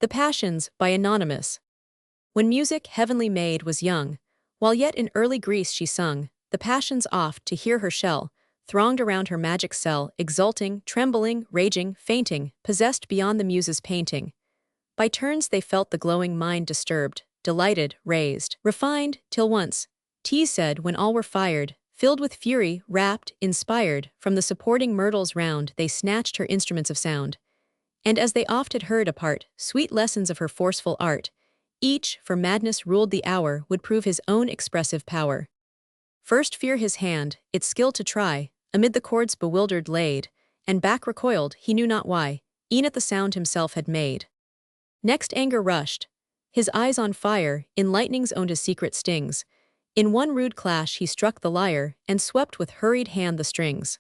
The Passions by Anonymous. When music heavenly maid was young, while yet in early Greece she sung, the passions oft to hear her shell, thronged around her magic cell, exulting, trembling, raging, fainting, possessed beyond the muse's painting. By turns they felt the glowing mind disturbed, delighted, raised, refined, till once, 'tis said when all were fired, filled with fury, rapt, inspired, from the supporting myrtles round they snatched her instruments of sound. And as they oft had heard apart sweet lessons of her forceful art, each, for madness ruled the hour, would prove his own expressive power. First fear his hand, its skill to try, amid the chords bewildered laid, and back recoiled, he knew not why, e'en at the sound himself had made. Next anger rushed, his eyes on fire, in lightnings owned his secret stings. In one rude clash he struck the lyre, and swept with hurried hand the strings.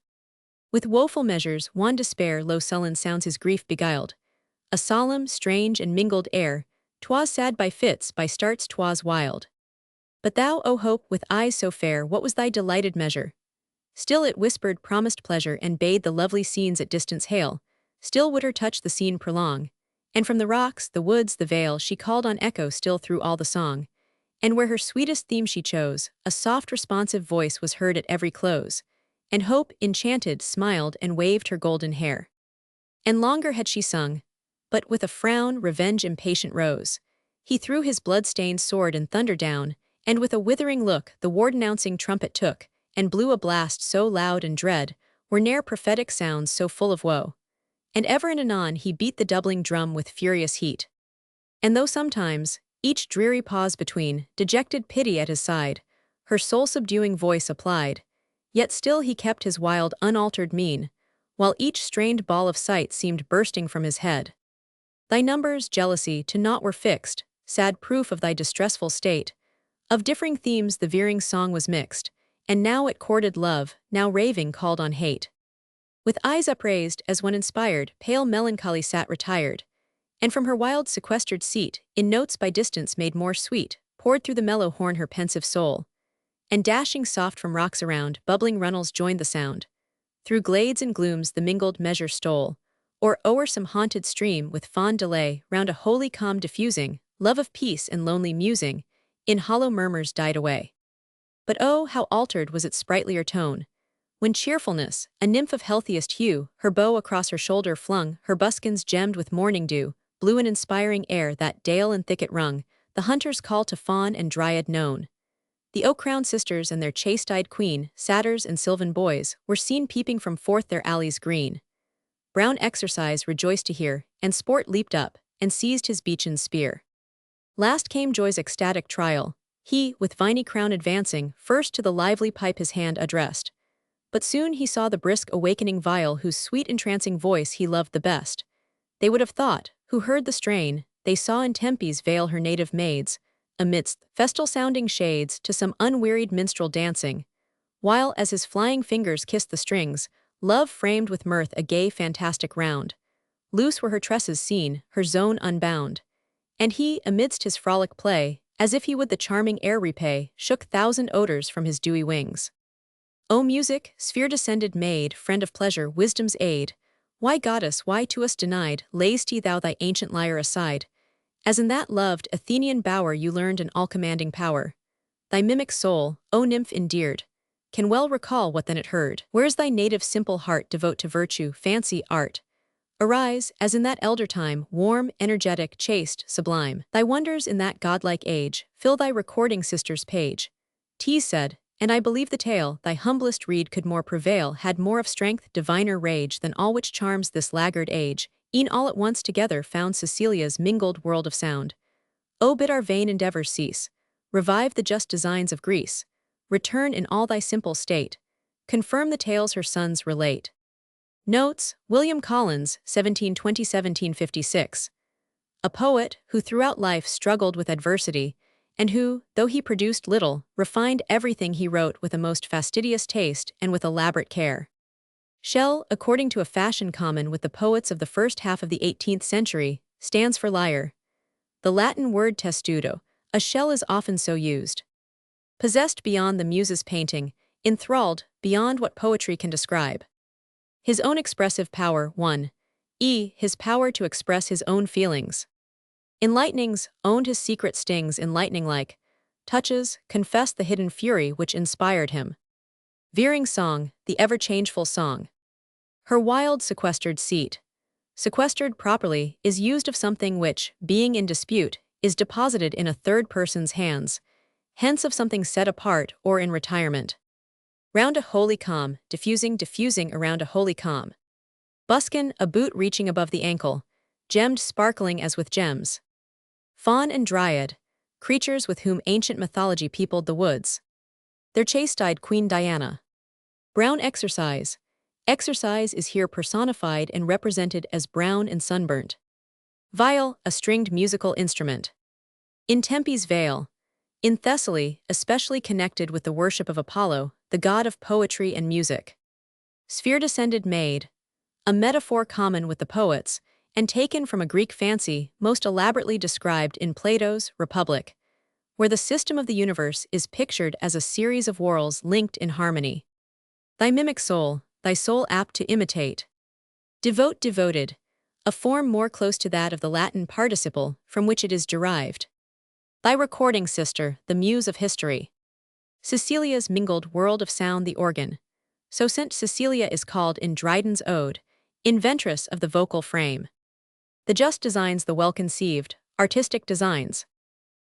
With woeful measures, wan despair low sullen sounds his grief beguiled. A solemn, strange, and mingled air, 'twas sad by fits, by starts 'twas wild. But thou, O hope, with eyes so fair, what was thy delighted measure? Still it whispered promised pleasure, and bade the lovely scenes at distance hail. Still would her touch the scene prolong. And from the rocks, the woods, the vale, she called on echo still through all the song. And where her sweetest theme she chose, a soft responsive voice was heard at every close. And hope, enchanted, smiled and waved her golden hair. And longer had she sung, but with a frown revenge impatient rose. He threw his blood-stained sword and thunder down, and with a withering look the war-denouncing trumpet took, and blew a blast so loud and dread, were ne'er prophetic sounds so full of woe. And ever and anon he beat the doubling drum with furious heat. And though sometimes, each dreary pause between, dejected pity at his side, her soul-subduing voice applied, yet still he kept his wild, unaltered mien, while each strained ball of sight seemed bursting from his head. Thy numbers, jealousy, to naught were fixed, sad proof of thy distressful state. Of differing themes the veering song was mixed, and now it courted love, now raving called on hate. With eyes upraised, as when inspired, pale melancholy sat retired, and from her wild sequestered seat, in notes by distance made more sweet, poured through the mellow horn her pensive soul. And dashing soft from rocks around, bubbling runnels joined the sound. Through glades and glooms the mingled measure stole, or o'er some haunted stream with fond delay, round a holy calm diffusing, love of peace and lonely musing, in hollow murmurs died away. But oh, how altered was its sprightlier tone, when cheerfulness, a nymph of healthiest hue, her bow across her shoulder flung, her buskins gemmed with morning dew, blew an inspiring air that dale and thicket rung, the hunter's call to fawn and dryad known. The oak-crowned sisters and their chaste-eyed queen, satyrs and sylvan boys, were seen peeping from forth their alleys green. Brown exercise rejoiced to hear, and sport leaped up, and seized his beechen spear. Last came joy's ecstatic trial, he, with viny crown advancing, first to the lively pipe his hand addressed. But soon he saw the brisk awakening viol whose sweet entrancing voice he loved the best. They would have thought, who heard the strain, they saw in Tempe's vale her native maids, amidst festal-sounding shades, to some unwearied minstrel dancing, while, as his flying fingers kissed the strings, love framed with mirth a gay fantastic round. Loose were her tresses seen, her zone unbound. And he, amidst his frolic play, as if he would the charming air repay, shook thousand odors from his dewy wings. O music, sphere-descended maid, friend of pleasure, wisdom's aid, why, goddess, why to us denied, lay'st thou thy ancient lyre aside? As in that loved Athenian bower you learned an all-commanding power. Thy mimic soul, O nymph endeared, can well recall what then it heard. Where's thy native simple heart devote to virtue, fancy, art? Arise, as in that elder time, warm, energetic, chaste, sublime. Thy wonders in that godlike age, fill thy recording sister's page. 'Tis said, and I believe the tale, thy humblest reed could more prevail, had more of strength, diviner rage, than all which charms this laggard age, e'en all at once together found Cecilia's mingled world of sound. O bid our vain endeavors cease, revive the just designs of Greece, return in all thy simple state, confirm the tales her sons relate. Notes: William Collins, 1720–1756. A poet who throughout life struggled with adversity, and who, though he produced little, refined everything he wrote with a most fastidious taste and with elaborate care. Shell, according to a fashion common with the poets of the first half of the 18th century, stands for lyre. The Latin word testudo, a shell, is often so used. Possessed beyond the muse's painting, enthralled beyond what poetry can describe. His own expressive power, 1. His power to express his own feelings. Enlightenings owned his secret stings enlightening-like. Touches confessed the hidden fury which inspired him. Veering song, the ever-changeful song. Her wild sequestered seat. Sequestered properly is used of something which, being in dispute, is deposited in a third person's hands, hence of something set apart or in retirement. Round a holy calm, diffusing around a holy calm. Buskin, a boot reaching above the ankle, gemmed sparkling as with gems. Faun and dryad, creatures with whom ancient mythology peopled the woods. Their chase-dyed Queen Diana. Brown exercise. Exercise is here personified and represented as brown and sunburnt. Viol, a stringed musical instrument. In Tempe's Vale. In Thessaly, especially connected with the worship of Apollo, the god of poetry and music. Sphere-descended maid. A metaphor common with the poets, and taken from a Greek fancy most elaborately described in Plato's Republic, where the system of the universe is pictured as a series of whorls linked in harmony. Thy mimic soul, thy soul apt to imitate. Devoted, a form more close to that of the Latin participle from which it is derived. Thy recording sister, the muse of history. Cecilia's mingled world of sound the organ. So St. Cecilia is called in Dryden's Ode, inventress of the vocal frame. The just designs the well-conceived, artistic designs.